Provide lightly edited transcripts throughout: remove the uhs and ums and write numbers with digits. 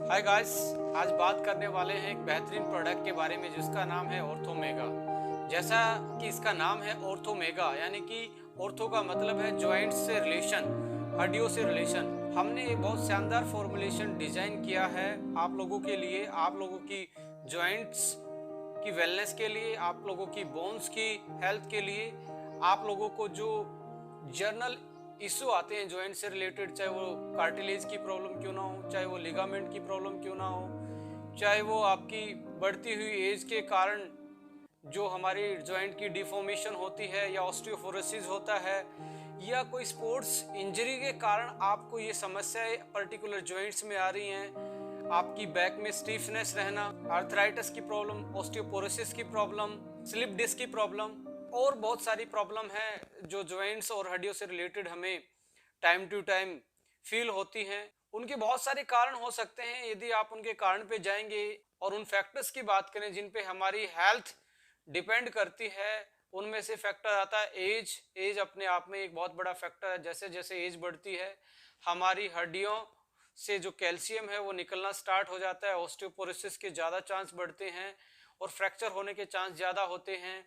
Hi guys, आज बात करने वाले हैं एक बेहतरीन प्रोडक्ट के बारे में जिसका नाम है ऑर्थोमेगा। जैसा कि इसका नाम है ऑर्थोमेगा, यानी कि ऑर्थो का मतलब है जॉइंट से रिलेशन, हड्डियों से रिलेशन। हमने एक बहुत शानदार फॉर्मुलेशन डिजाइन किया है आप लोगों के लिए, आप लोगों की जॉइंट्स की वेलनेस के लिए, आप लोगों की बोन्स की हेल्थ के लिए, आप लोगों को जो जर्नल इश्यू आते हैं जॉइंट से रिलेटेड, चाहे वो कार्टिलेज की प्रॉब्लम क्यों ना हो, चाहे वो लिगामेंट की प्रॉब्लम क्यों ना हो, चाहे वो आपकी बढ़ती हुई एज के कारण जो हमारी जॉइंट की डिफॉर्मेशन होती है या ऑस्टियोपोरोसिस होता है, या कोई स्पोर्ट्स इंजरी के कारण आपको ये समस्याएं पर्टिकुलर जॉइंट्स में आ रही हैं, आपकी बैक में स्टीफनेस रहना, आर्थराइटिस की प्रॉब्लम, ऑस्टियोपोरोसिस की प्रॉब्लम, स्लिप डिस्क की प्रॉब्लम और बहुत सारी प्रॉब्लम है जो जॉइंट्स और हड्डियों से रिलेटेड हमें टाइम टू टाइम फील होती हैं। उनके बहुत सारे कारण हो सकते हैं। यदि आप उनके कारण पे जाएंगे और उन फैक्टर्स की बात करें जिन पे हमारी हेल्थ डिपेंड करती है, उनमें से फैक्टर आता है एज। एज अपने आप में एक बहुत बड़ा फैक्टर है। जैसे जैसे एज बढ़ती है हमारी हड्डियों से जो कैल्शियम है वो निकलना स्टार्ट हो जाता है, ऑस्टियोपोरोसिस के ज़्यादा चांस बढ़ते हैं और फ्रैक्चर होने के चांस ज़्यादा होते हैं।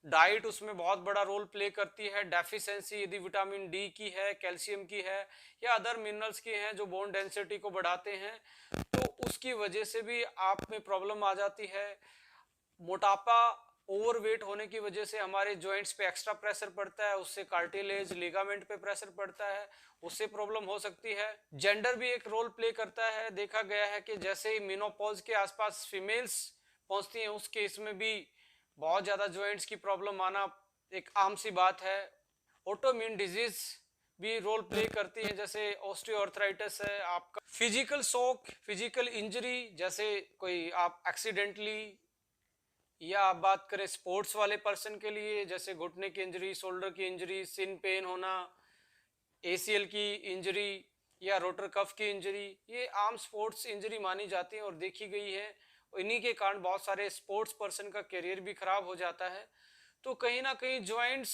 डाइट उसमें बहुत बड़ा रोल प्ले करती है। डेफिशिएंसी यदि विटामिन डी की है, कैल्शियम की है या अदर मिनरल्स की हैं जो बोन डेंसिटी को बढ़ाते हैं, तो उसकी वजह से भी आप में प्रॉब्लम आ जाती है। मोटापा, ओवरवेट होने की वजह से हमारे जॉइंट्स पे एक्स्ट्रा प्रेशर पड़ता है, उससे कार्टिलेज लिगामेंट पे प्रेशर पड़ता है, उससे प्रॉब्लम हो सकती है। जेंडर भी एक रोल प्ले करता है। देखा गया है कि जैसे ही मेनोपॉज के आसपास फीमेल्स पहुंचती हैं उस केस में भी बहुत ज्यादा जॉइंट्स की प्रॉब्लम आना एक आम सी बात है। ऑटोइम्यून डिजीज भी रोल प्ले करती है, जैसे ऑस्टियोआर्थराइटिस है। आपका फिजिकल शॉक, फिजिकल इंजरी, जैसे कोई आप एक्सीडेंटली, या आप बात करें स्पोर्ट्स वाले पर्सन के लिए जैसे घुटने की इंजरी, शोल्डर की इंजरी, सिन पेन होना, एसीएल की इंजरी या रोटर कफ की इंजरी, ये आम स्पोर्ट्स इंजरी मानी जाती है और देखी गई है। इन्हीं के कारण बहुत सारे स्पोर्ट्स पर्सन का करियर भी खराब हो जाता है। तो कहीं ना कहीं जॉइंट्स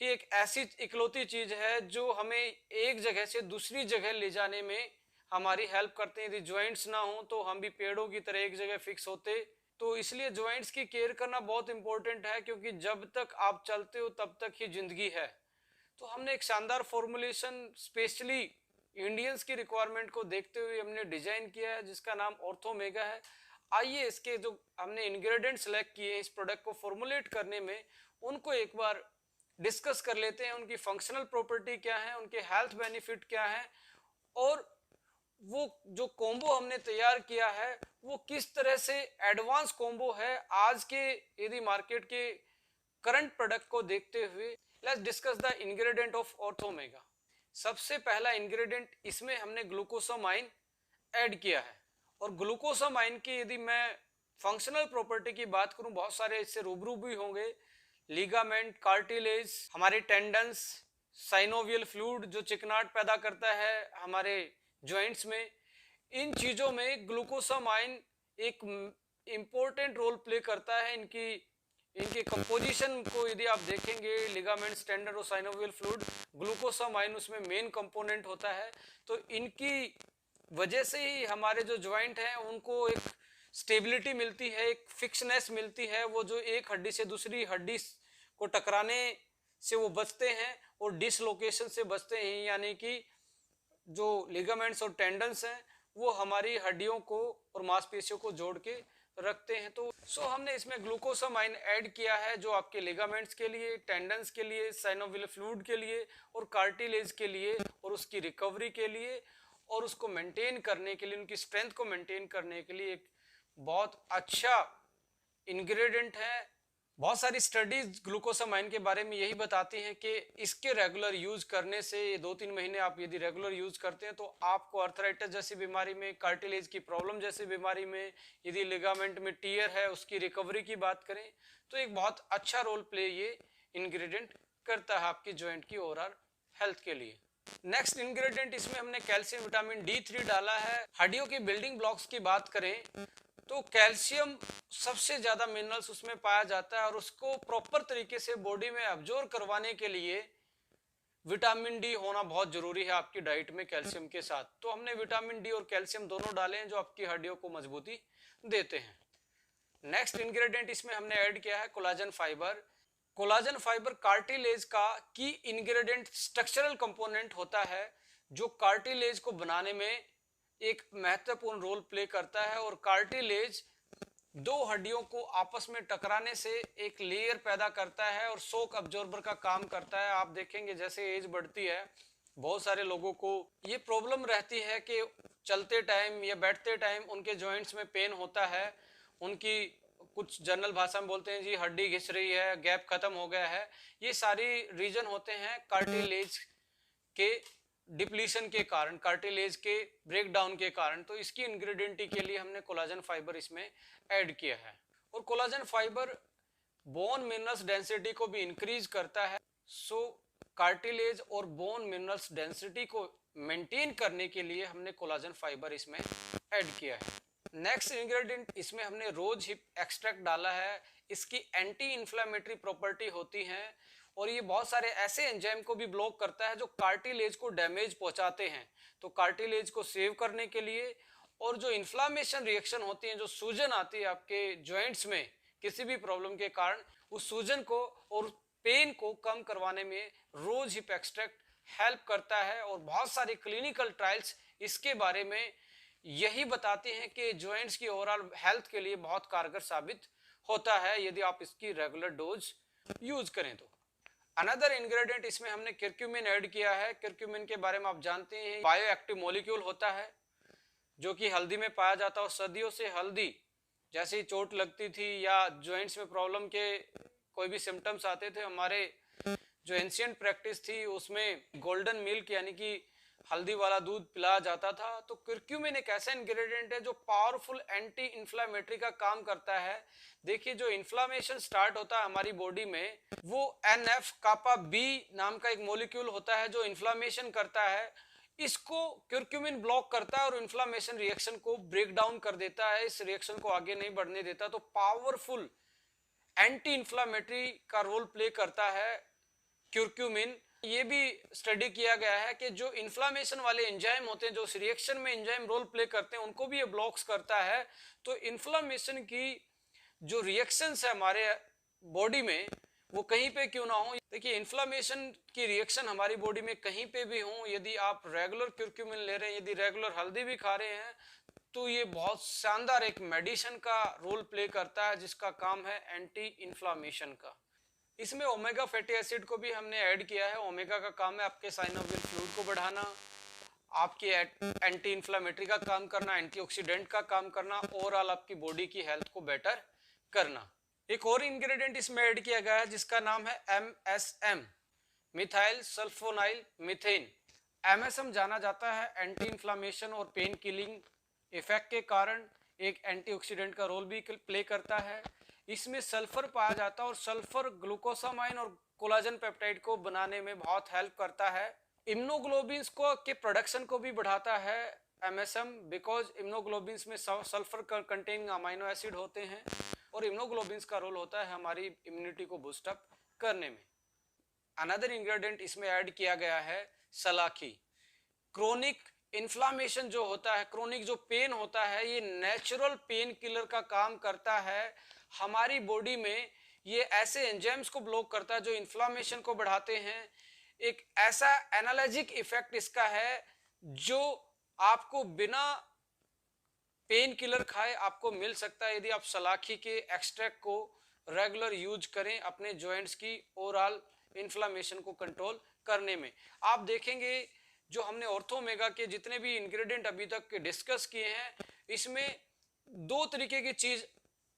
ही एक ऐसी इकलौती चीज है जो हमें एक जगह से दूसरी जगह ले जाने में हमारी हेल्प करते हैं। यदि जॉइंट्स ना हो तो हम भी पेड़ों की तरह एक जगह फिक्स होते। तो इसलिए जॉइंट्स की केयर करना बहुत इंपॉर्टेंट है, क्योंकि जब तक आप चलते हो तब तक ही जिंदगी है। तो हमने एक शानदार फॉर्मुलेशन स्पेशली इंडियंस की रिक्वायरमेंट को देखते हुए हमने डिजाइन किया है जिसका नाम ऑर्थोमेगा है। आइए इसके जो हमने इंग्रेडिएंट सेलेक्ट किए इस प्रोडक्ट को फॉर्मुलेट करने में, उनको एक बार डिस्कस कर लेते हैं। उनकी फंक्शनल प्रॉपर्टी क्या है, उनके हेल्थ बेनिफिट क्या है, और वो जो कॉम्बो हमने तैयार किया है वो किस तरह से एडवांस कॉम्बो है आज के यदि मार्केट के करंट प्रोडक्ट को देखते हुए। Let's discuss the ingredient of Orthomega. सबसे पहला इंग्रेडिएंट, इसमें हमने ग्लूकोसामाइन ऐड किया है। और ग्लूकोसामाइन की यदि मैं फंक्शनल प्रॉपर्टी की बात करूं, बहुत सारे इससे रूबरू भी होंगे। लिगामेंट, कार्टिलेज, हमारे टेंडन्स, साइनोवियल फ्लूइड जो चिकनाट पैदा करता है हमारे जॉइंट्स में, इन चीजों में ग्लूकोसामाइन एक इम्पोर्टेंट रोल प्ले करता है। इनकी इनके कंपोजिशन को यदि आप देखेंगे, लिगामेंट्स, टेंडन और साइनोवियल फ्लूइड, ग्लूकोसामाइन उसमें मेन कंपोनेंट होता है। तो इनकी वजह से ही हमारे जो जॉइंट हैं उनको एक स्टेबिलिटी मिलती है, एक फिक्सनेस मिलती है। वो जो एक हड्डी से दूसरी हड्डी को टकराने से वो बचते हैं और डिसलोकेशन से बचते हैं, यानी कि जो लिगामेंट्स और टेंडन्स हैं वो हमारी हड्डियों को और मांसपेशियों को जोड़ के रखते हैं। तो हमने इसमें ग्लूकोसामाइन ऐड किया है जो आपके लिगामेंट्स के लिए, टेंडन्स के लिए, साइनोवियल फ्लूइड के लिए और कार्टिलेज के लिए और उसकी रिकवरी के लिए और उसको मेंटेन करने के लिए, उनकी स्ट्रेंथ को मेंटेन करने के लिए एक बहुत अच्छा इंग्रेडिएंट है। बहुत सारी स्टडीज ग्लूकोसामाइन के बारे में यही बताती हैं कि इसके रेगुलर यूज करने से 2-3 महीने आप यदि रेगुलर यूज करते हैं तो आपको आर्थराइटिस जैसी बीमारी में, कार्टिलेज की प्रॉब्लम जैसी बीमारी में, यदि लिगामेंट में टियर है उसकी रिकवरी की बात करें तो एक बहुत अच्छा रोल प्ले ये इंग्रेडिएंट करता है आपकी जॉइंट की ओवरऑल हेल्थ के लिए। नेक्स्ट इंग्रेडिएंट, इसमें हमने कैल्शियम विटामिन D3 डाला है। हड्डियों की बिल्डिंग ब्लॉक्स की बात करें तो कैल्शियम सबसे ज्यादा मिनरल्स उसमें पाया जाता है और उसको प्रॉपर तरीके से बॉडी में अब्जॉर्ब करवाने के लिए विटामिन डी होना बहुत जरूरी है आपकी डाइट में कैल्शियम के साथ। तो हमने विटामिन डी और कैल्शियम दोनों डाले हैं जो आपकी हड्डियों को मजबूती देते हैं। नेक्स्ट इंग्रेडिएंट इसमें हमने ऐड किया है collagen fibre. Collagen fibre cartilage का की इंग्रेडिएंट स्ट्रक्चरल कंपोनेंट होता है जो कार्टिलेज को बनाने में एक महत्वपूर्ण रोल प्ले करता है, और कार्टिलेज दो हड्डियों को आपस में टकराने से एक लेयर पैदा करता है और शॉक अब्जॉर्बर का काम करता है। आप देखेंगे जैसे एज बढ़ती है बहुत सारे लोगों को ये प्रॉब्लम रहती है कि चलते टाइम या बैठते टाइम उनके जॉइंट्स में पेन होता है। उनकी कुछ जनरल भाषा में बोलते हैं जी हड्डी घिस रही है, गैप खत्म हो गया है। ये सारी रीजन होते हैं कार्टिलेज के डिप्लीशन के कारण, कार्टिलेज के ब्रेकडाउन के कारण। तो इसकी इंग्रेडिएंट के लिए हमने कोलाजन फाइबर इसमें ऐड किया है। और collagen fibre bone minerals density को भी इंक्रीज करता है। सो कार्टिलेज और बोन मिनरल्स डेंसिटी को मेंटेन करने के लिए हमने कोलाजन फाइबर इसमें ऐड किया है। नेक्स्ट इंग्रेडिएंट इसमें हमने रोज हिप एक्सट्रैक्ट डाला है। इसकी एंटी इंफ्लेमेटरी प्रॉपर्टी होती है और ये बहुत सारे ऐसे एंजाइम को भी ब्लॉक करता है जो कार्टिलेज को डैमेज पहुंचाते हैं। तो कार्टिलेज को सेव करने के लिए और जो इन्फ्लामेशन रिएक्शन होती है, जो सूजन आती है आपके जॉइंट्स में किसी भी प्रॉब्लम के कारण, उस सूजन को और पेन को कम करवाने में रोज हिप एक्सट्रैक्ट हेल्प करता है। और बहुत सारे क्लिनिकल ट्रायल्स इसके बारे में यही बताते हैं कि जॉइंट्स की ओवरऑल हेल्थ के लिए बहुत कारगर साबित होता है यदि आप इसकी रेगुलर डोज यूज करें तो। अनदर इंग्रेडिएंट इसमें हमने कर्क्यूमिन ऐड किया है। कर्क्यूमिन के बारे में आप जानते हैं बायो एक्टिव मॉलिक्यूल होता है जो कि हल्दी में पाया जाता है। और सदियों से हल्दी जैसे ही चोट लगती थी या जॉइंट्स में प्रॉब्लम के कोई भी सिम्टम्स आते थे, हमारे जो एंशिएंट प्रैक्टिस थी उसमें गोल्डन मिल्क यानी कि हल्दी वाला दूध पिलाया जाता था। तो कर्क्यूमिन एक ऐसा इंग्रेडिएंट है जो पावरफुल एंटी इंफ्लेमेटरी का काम करता है। देखिए जो इन्फ्लामेशन स्टार्ट होता है हमारी बॉडी में, वो NF कापा बी नाम का एक मॉलिक्यूल होता है जो इन्फ्लामेशन करता है। इसको कर्क्यूमिन ब्लॉक करता है और इन्फ्लामेशन रिएक्शन को ब्रेक डाउन कर देता है, इस रिएक्शन को आगे नहीं बढ़ने देता। तो पावरफुल एंटी इंफ्लामेटरी का रोल प्ले करता है कर्क्यूमिन। ये भी स्टडी किया गया है कि जो इन्फ्लामेशन वाले एंजाइम होते हैं, जो उस रिएक्शन में एंजाइम रोल प्ले करते हैं, उनको भी ये ब्लॉक्स करता है। तो इन्फ्लामेशन की जो रिएक्शंस है हमारे बॉडी में वो कहीं पे क्यों ना हो, देखिए इन्फ्लामेशन की रिएक्शन हमारी बॉडी में कहीं पे भी हो, यदि आप रेगुलर कर्क्यूमिन ले रहे हैं, यदि रेगुलर हल्दी भी खा रहे हैं, तो ये बहुत शानदार एक मेडिसिन का रोल प्ले करता है जिसका काम है एंटी इन्फ्लामेशन का। इसमें ओमेगा फैटी एसिड को भी हमने ऐड किया है। ओमेगा का काम है आपके साइनोवियल फ्लूइड को बढ़ाना, आपकी एंटी इन्फ्लामेटरी का काम करना, एंटीऑक्सीडेंट का काम करना, ओवरऑल आपकी बॉडी की हेल्थ को बेटर करना। एक और इंग्रेडिएंट इसमें ऐड किया गया है जिसका नाम है MSM, methyl sulfonyl methane. MSM जाना जाता है एंटी इन्फ्लामेशन और पेन किलिंग इफेक्ट के कारण एक एंटीऑक्सीडेंट का रोल भी प्ले करता है। इसमें सल्फर पाया जाता है और सल्फर ग्लूकोसामाइन और कोलाजन पेप्टाइड को बनाने में बहुत हेल्प करता है। इम्यूनोग्लोबिन्स को के प्रोडक्शन को भी बढ़ाता है MSM, बिकॉज इम्यूनोग्लोबिन्स में सल्फर कंटेनिंग अमाइनो एसिड होते हैं और इम्यूनोग्लोबिन्स का रोल होता है हमारी इम्यूनिटी को बूस्ट अप करने में। अनदर इंग्रेडिएंट इसमें ऐड किया गया है सलाखी। क्रोनिक इन्फ्लामेशन जो होता है, क्रोनिक जो पेन होता है, ये नेचुरल पेन किलर का काम करता है हमारी बॉडी में। ये ऐसे एंजाइम्स को ब्लॉक करता है जो इन्फ्लामेशन को बढ़ाते हैं। एक ऐसा एनालॉजिक इफेक्ट इसका है जो आपको बिना पेन किलर खाए आपको मिल सकता है यदि आप सलाखी के एक्सट्रैक्ट को रेगुलर यूज करें अपने जॉइंट्स की ओवरऑल इन्फ्लामेशन को कंट्रोल करने में। आप देखेंगे जो हमने ऑर्थोमेगा के जितने भी इंग्रेडिएंट अभी तक डिस्कस किए हैं, इसमें दो तरीके की चीज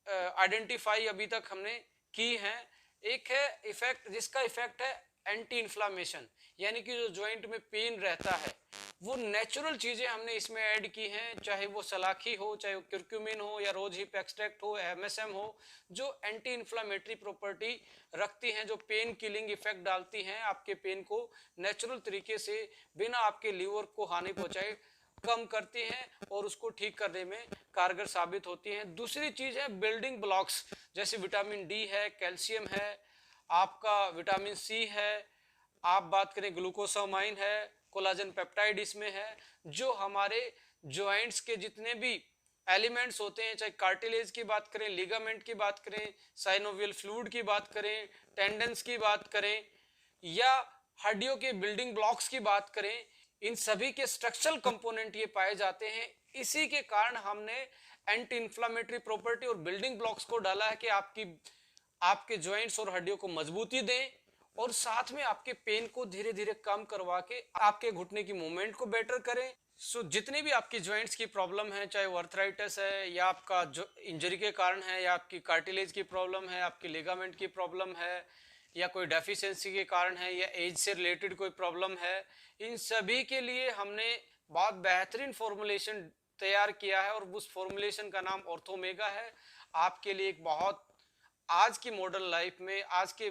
आइडेंटिफाई अभी तक हमने की हैं। एक है इफेक्ट जिसका इफेक्ट है एंटी इन्फ्लामेशन, यानी कि जो जॉइंट में पेन रहता है वो नेचुरल चीजें हमने इसमें ऐड की हैं, चाहे वो सलाखी हो, चाहे वो कर्क्यूमिन हो या रोज हिप एक्सट्रैक्ट हो, MSM हो, जो एंटी इन्फ्लामेटरी प्रॉपर्टी रखती हैं, जो पेन किलिंग इफेक्ट डालती हैं, आपके पेन को नेचुरल तरीके से बिना आपके लीवर को हानि पहुंचाए कम करती हैं और उसको ठीक करने में कारगर साबित होती हैं। दूसरी चीज है बिल्डिंग ब्लॉक्स, जैसे विटामिन डी है, कैल्शियम है, आपका विटामिन सी है, आप बात करें ग्लूकोसामाइन है, कोलाजन पेप्टाइड इसमें है, जो हमारे जॉइंट्स के जितने भी एलिमेंट्स होते हैं, चाहे कार्टिलेज की बात करें, लिगामेंट की बात करें, साइनोवियल फ्लूइड की बात करें, टेंडन्स की बात करें, या हड्डियों के बिल्डिंग ब्लॉक्स की बात करें, इन सभी के स्ट्रक्चरल कंपोनेंट ये पाए जाते हैं। इसी के कारण हमने एंटी इंफ्लामेटरी प्रॉपर्टी और बिल्डिंग ब्लॉक्स को डाला है कि आपके जॉइंट्स और हड्डियों को मजबूती दें और साथ में आपके पेन को धीरे धीरे कम करवा के आपके घुटने की मूवमेंट को बेटर करें। सो जितने भी आपकी जॉइंट्स की प्रॉब्लम है, चाहे वो अर्थराइटिस है या आपका जो इंजरी के कारण है, या आपकी कार्टिलेज की प्रॉब्लम है, आपकी लिगामेंट की प्रॉब्लम है, या कोई डेफिशिएंसी के कारण है, या एज से रिलेटेड कोई प्रॉब्लम है, इन सभी के लिए हमने बहुत बेहतरीन फॉर्मुलेशन तैयार किया है और उस फॉर्मुलेशन का नाम ऑर्थोमेगा है। आपके लिए एक बहुत आज की मॉडर्न लाइफ में, आज के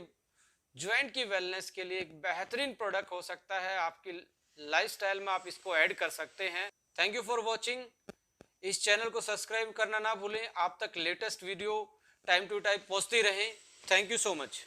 ज्वाइंट की वेलनेस के लिए एक बेहतरीन प्रोडक्ट हो सकता है। आपकी लाइफस्टाइल में आप इसको ऐड कर सकते हैं। Thank you for watching. इस चैनल को सब्सक्राइब करना ना भूलें। आप तक latest video time to time पहुंचती रहें। Thank you so much.